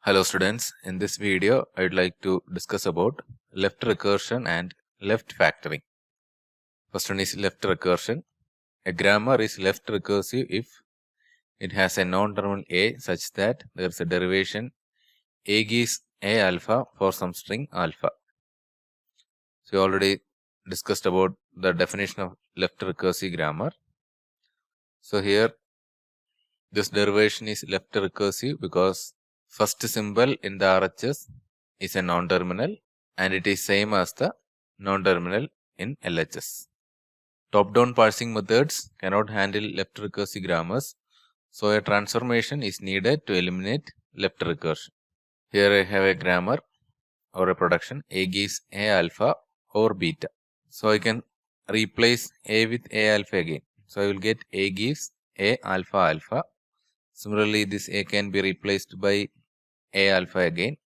Hello students, in this video I would like to discuss about left recursion and left factoring. First one is left recursion. A grammar is left recursive if it has a non-terminal a such that there is a derivation a gives a alpha for some string alpha. So we already discussed about the definition of left recursive grammar. So here this derivation is left recursive because first symbol in the RHS is a non-terminal and it is same as the non-terminal in LHS. Top-down parsing methods cannot handle left recursive grammars, so a transformation is needed to eliminate left recursion. Here I have a grammar or a production a gives a alpha or beta. So I can replace a with a alpha again. So I will get a gives a alpha alpha. Similarly, this a can be replaced by a alpha again.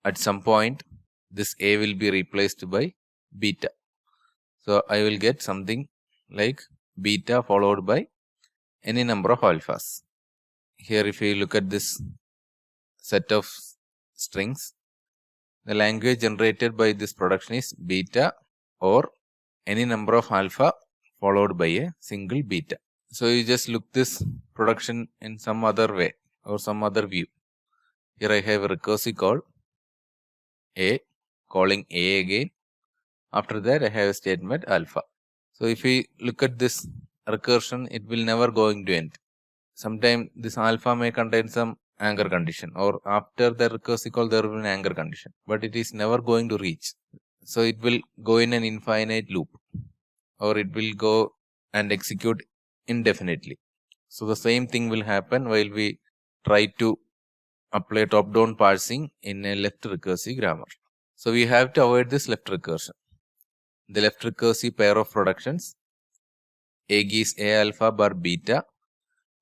At some point, this a will be replaced by beta. So I will get something like beta followed by any number of alphas. Here if you look at this set of strings, the language generated by this production is beta or any number of alpha followed by a single beta. So you just look this production in some other way or some other view. Here I have a recursive call a, calling a again. After that I have a statement alpha. So if we look at this recursion, it will never going to end. Sometime this alpha may contain some anchor condition, or after the recursive call there will be an anchor condition, but it is never going to reach. So it will go in an infinite loop, or it will go and execute indefinitely. So the same thing will happen while we try to apply top-down parsing in a left recursive grammar. So we have to avoid this left recursion. The left recursive pair of productions a gives a alpha bar beta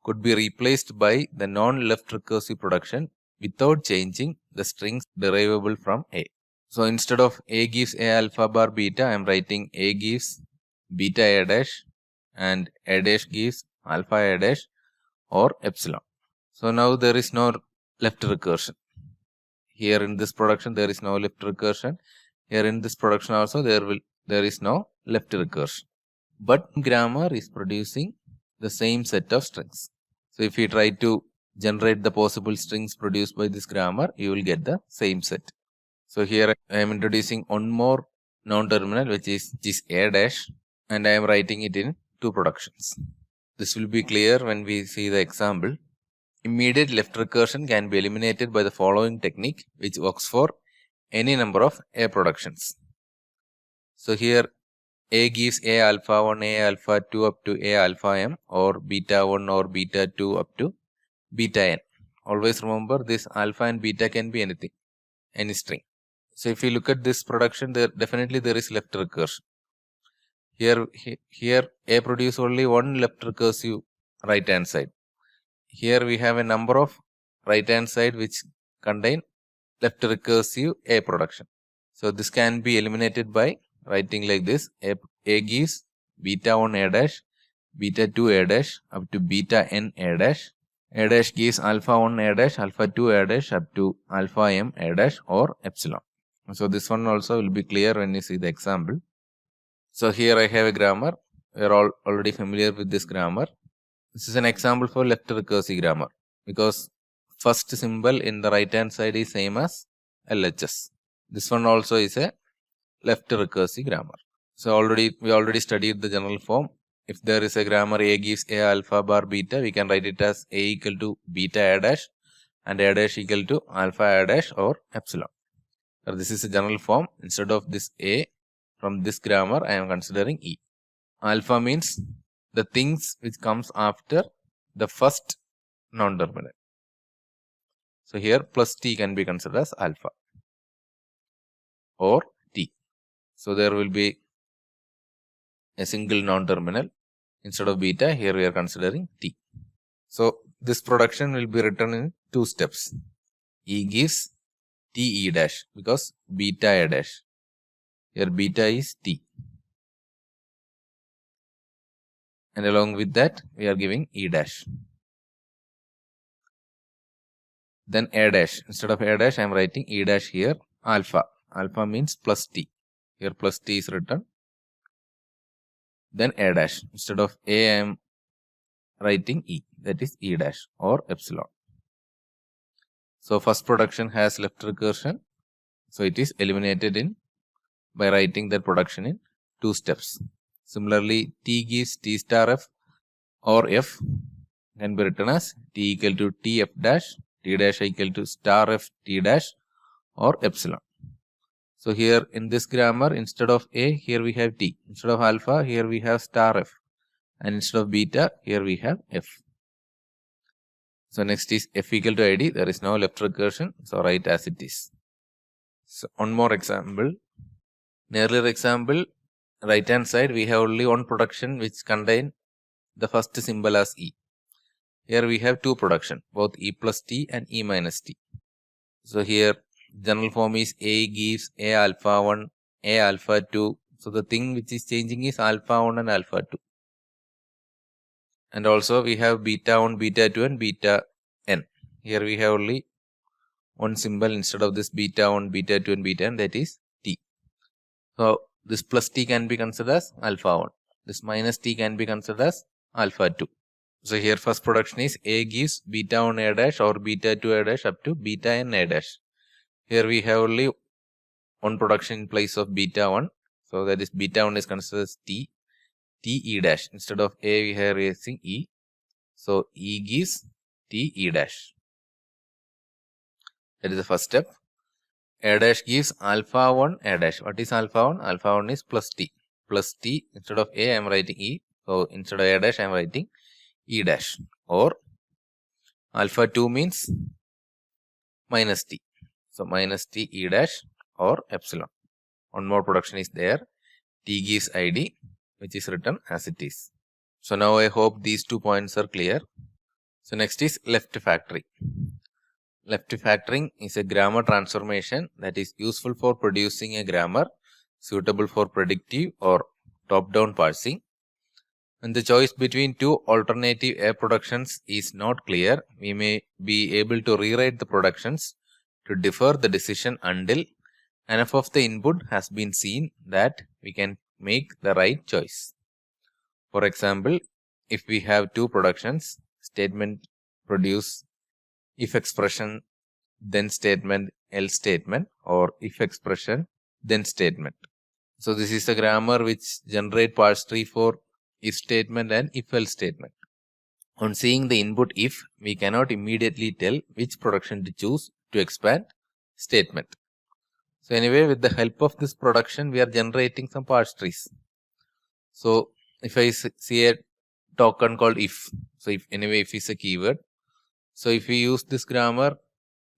could be replaced by the non-left recursive production without changing the strings derivable from a. So instead of a gives a alpha bar beta, I am writing a gives beta a dash and a dash gives alpha a dash or epsilon. So now there is no left recursion. Here in this production there is no left recursion. Here in this production also there is no left recursion. But grammar is producing the same set of strings. So if you try to generate the possible strings produced by this grammar, you will get the same set. So here I am introducing one more non-terminal which is a dash, and I am writing it in two productions. This will be clear when we see the example. Immediate left recursion can be eliminated by the following technique, which works for any number of a productions. So here a gives a alpha 1, a alpha 2 up to a alpha m, or beta 1 or beta 2 up to beta n. Always remember this alpha and beta can be anything, any string. So if you look at this production, there is left recursion. Here a produce only one left recursive right hand side. Here we have a number of right hand side which contain left recursive a production. So this can be eliminated by writing like this: a gives beta 1 a dash, beta 2 a dash up to beta n a dash gives alpha 1 a dash, alpha 2 a dash up to alpha m a dash or epsilon. So this one also will be clear when you see the example. So here I have a grammar. We are all already familiar with this grammar. This is an example for left recursive grammar because first symbol in the right hand side is same as LHS. This one also is a left recursive grammar. So we already studied the general form. If there is a grammar a gives a alpha bar beta, we can write it as a equal to beta a dash and a dash equal to alpha a dash or epsilon. So this is a general form. Instead of this a, from this grammar I am considering e. Alpha means the things which comes after the first non-terminal. So here plus t can be considered as alpha or t. So there will be a single non-terminal. Instead of beta, here we are considering t. So this production will be written in two steps. E gives t e dash because beta a dash. Here beta is t. And along with that we are giving e dash. Then A dash. Instead of A dash, I am writing E dash here. Alpha. Alpha means plus T. Here plus T is written. Then A dash. Instead of A, I am writing E. That is E dash or epsilon. So first production has left recursion. So it is eliminated by writing that production in 2 steps. Similarly, T gives T star F or F can be written as T equal to T F dash, T dash equal to star F T dash or epsilon. So here in this grammar, instead of A, here we have T. Instead of alpha, here we have star F. And instead of beta, here we have F. So next is F equal to ID. There is no left recursion. So write as it is. So one more example. In earlier example, right hand side, we have only one production which contain the first symbol as E. Here we have 2 production, both E plus T and E minus T. So here general form is A gives A alpha 1, A alpha 2. So the thing which is changing is alpha 1 and alpha 2. And also we have beta 1, beta 2 and beta n. Here we have only one symbol instead of this beta 1, beta 2 and beta n, that is T. So this plus T can be considered as alpha 1. This minus T can be considered as alpha 2. So here first production is A gives beta 1 A dash or beta 2 A dash up to beta n A dash. Here we have only one production in place of beta 1. So that is beta 1 is considered as T. T E dash. Instead of A we are using E. So E gives T E dash. That is the first step. A dash gives alpha 1 A dash. What is alpha 1? Alpha 1 is plus T. Plus T. Instead of A I am writing E. So instead of A dash I am writing E dash. Or alpha 2 means minus T. So minus T E dash or epsilon. One more production is there. T gives ID, which is written as it is. So now I hope these 2 points are clear. So next is left factoring. Left factoring is a grammar transformation that is useful for producing a grammar suitable for predictive or top-down parsing. When the choice between 2 alternative A productions is not clear, we may be able to rewrite the productions to defer the decision until enough of the input has been seen that we can make the right choice. For example, if we have 2 productions, statement produce if expression then statement else statement or if expression then statement. So this is a grammar which generate parse tree for if statement and if else statement. On seeing the input if, we cannot immediately tell which production to choose to expand statement. So anyway, with the help of this production, we are generating some parse trees. So if I see a token called if, so if is a keyword. So if we use this grammar,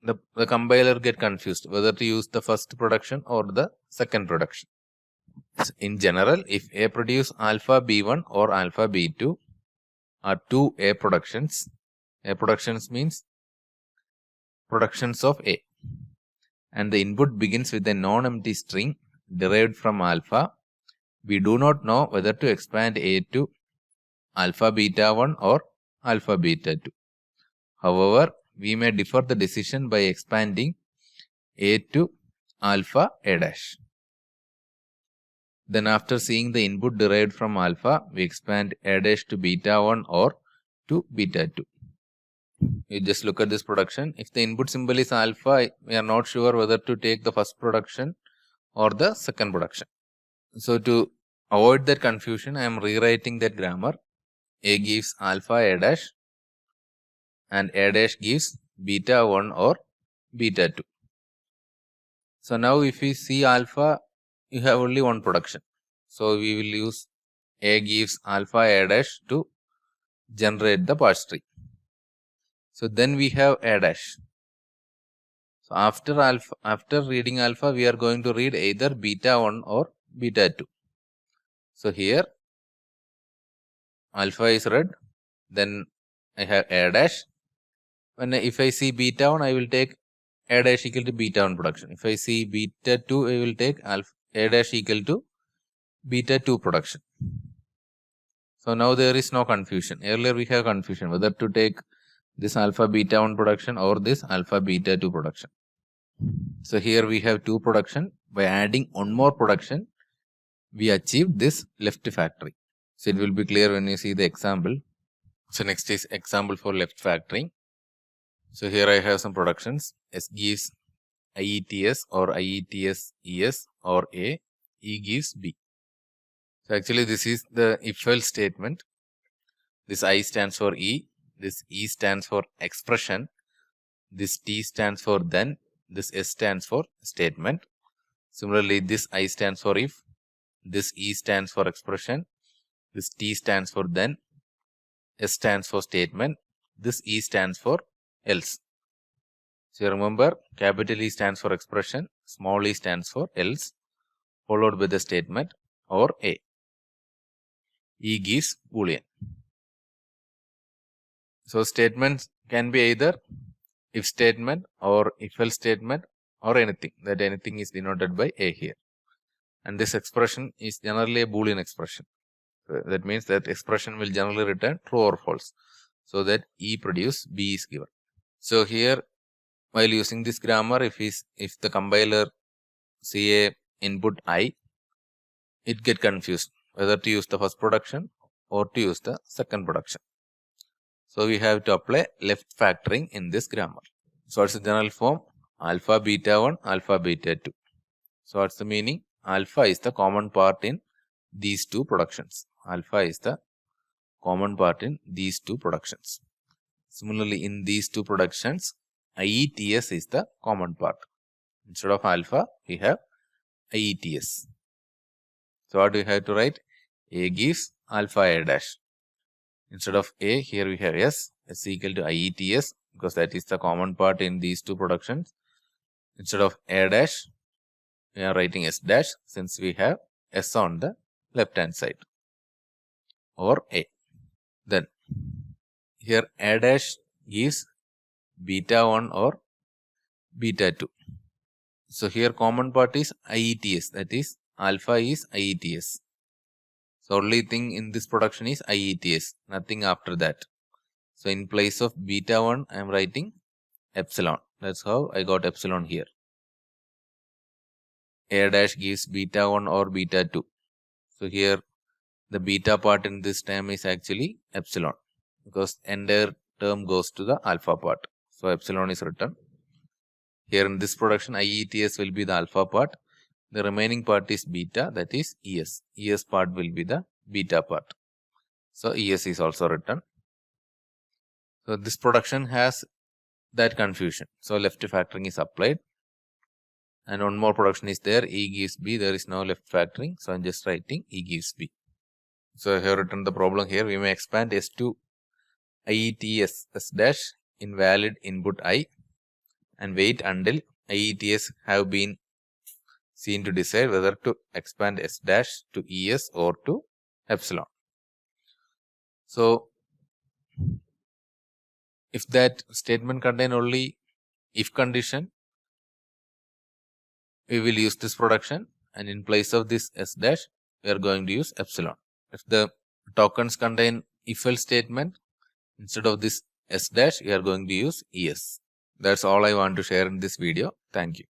the compiler get confused whether to use the first production or the second production. In general, if A produce alpha B1 or alpha B2 are 2 A productions. A productions means productions of A. And the input begins with a non-empty string derived from alpha. We do not know whether to expand A to alpha beta 1 or alpha beta 2. However, we may defer the decision by expanding A to alpha A dash. Then after seeing the input derived from alpha, we expand A dash to beta 1 or to beta 2. You just look at this production. If the input symbol is alpha, we are not sure whether to take the first production or the second production. So to avoid that confusion, I am rewriting that grammar. A gives alpha A dash and A dash gives beta 1 or beta 2. So now if we see alpha, you have only one production. So we will use A gives alpha A dash to generate the parse tree. So then we have A dash. So after reading alpha, we are going to read either beta 1 or beta 2. So here alpha is read, then I have A dash. If I see beta 1, I will take A dash equal to beta 1 production. If I see beta 2, I will take alpha A dash equal to beta 2 production. So now there is no confusion. Earlier we have confusion whether to take this alpha beta 1 production or this alpha beta 2 production. So here we have two production. By adding one more production, we achieved this left factoring. So it will be clear when you see the example. So next is example for left factoring. So here I have some productions. S gives IETS or IETS ES or A. E gives B. So actually this is the if-else statement. This I stands for E. This E stands for expression. This T stands for then. This S stands for statement. Similarly, this I stands for if. This E stands for expression. This T stands for then. S stands for statement. This E stands for else. So remember, capital E stands for expression. Small e stands for else. Followed by the statement or A. E gives Boolean. So statements can be either if statement or if else statement or anything. That anything is denoted by A here. And this expression is generally a Boolean expression. That means that expression will generally return true or false. So that E produce B is given. So here, while using this grammar, if the compiler see a input I, it get confused whether to use the first production or to use the second production. So we have to apply left factoring in this grammar. So what's the general form? Alpha beta 1, alpha beta 2. So what's the meaning? Alpha is the common part in these two productions. Alpha is the common part in these two productions. Similarly, in these two productions, IETS is the common part. Instead of alpha, we have IETS. So what do we have to write? A gives alpha A dash. Instead of A, here we have S. S equal to IETS because that is the common part in these two productions. Instead of A dash, we are writing S dash since we have S on the left hand side or A. Then here A dash gives beta 1 or beta 2. So here common part is IETS, that is alpha is IETS. So only thing in this production is IETS, nothing after that. So in place of beta 1, I am writing epsilon. That's how I got epsilon here. A dash gives beta 1 or beta 2. So here the beta part in this term is actually epsilon because entire term goes to the alpha part. So epsilon is written. Here in this production, IETS will be the alpha part. The remaining part is beta, that is ES. ES part will be the beta part. So ES is also written. So this production has that confusion. So left factoring is applied. And one more production is there. E gives B. There is no left factoring. So I'm just writing E gives B. So I have written the problem here. We may expand S to IETS S dash invalid input I and wait until IETS have been seen to decide whether to expand S dash to ES or to epsilon. So if that statement contain only if condition, we will use this production, and in place of this S dash, we are going to use epsilon. If the tokens contain if else statement, instead of this S dash, we are going to use ES. That's all I want to share in this video. Thank you.